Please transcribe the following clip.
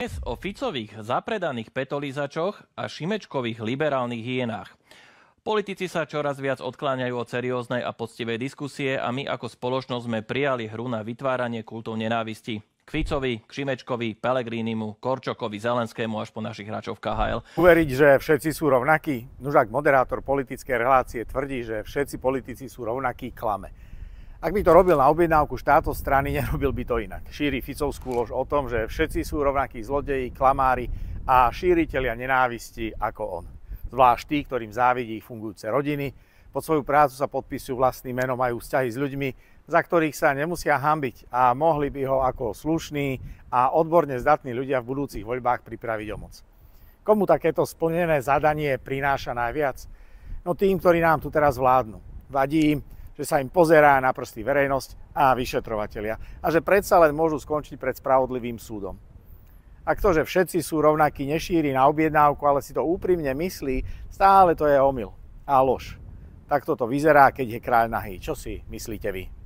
Dnes o Ficových zapredaných petolízačoch a Šimečkových liberálnych hyenách. Politici sa čoraz viac odkláňajú od serióznej a poctivej diskusie a my ako spoločnosť sme prijali hru na vytváranie kultov nenávisti. K Ficovi, k Šimečkovi, Pellegrinimu, Korčokovi, Zelenskému až po našich hráčov v KHL. Uveriť, že všetci sú rovnakí? Nuž ak moderátor politickej relácie tvrdí, že všetci politici sú rovnakí, klame. Ak by to robil na objednávku štátov strany, nerobil by to inak. Šíri Ficovskú lož o tom, že všetci sú rovnakí zlodeji, klamári a šíritelia nenávisti ako on. Zvlášť tí, ktorým závidí fungujúce rodiny, pod svoju prácu sa podpisujú vlastným menom, majú vzťahy s ľuďmi, za ktorých sa nemusia hanbiť a mohli by ho ako slušní a odborne zdatní ľudia v budúcich voľbách pripraviť o moc. Komu takéto splnené zadanie prináša najviac? No tým, ktorí nám tu teraz vládnu. Vadí im, že sa im pozerá na prsty verejnosť a vyšetrovatelia a že predsa len môžu skončiť pred spravodlivým súdom. Ak to, že všetci sú rovnakí, nešíri na objednávku, ale si to úprimne myslí, stále to je omyl a lož. Takto to vyzerá, keď je kráľ nahý. Čo si myslíte vy?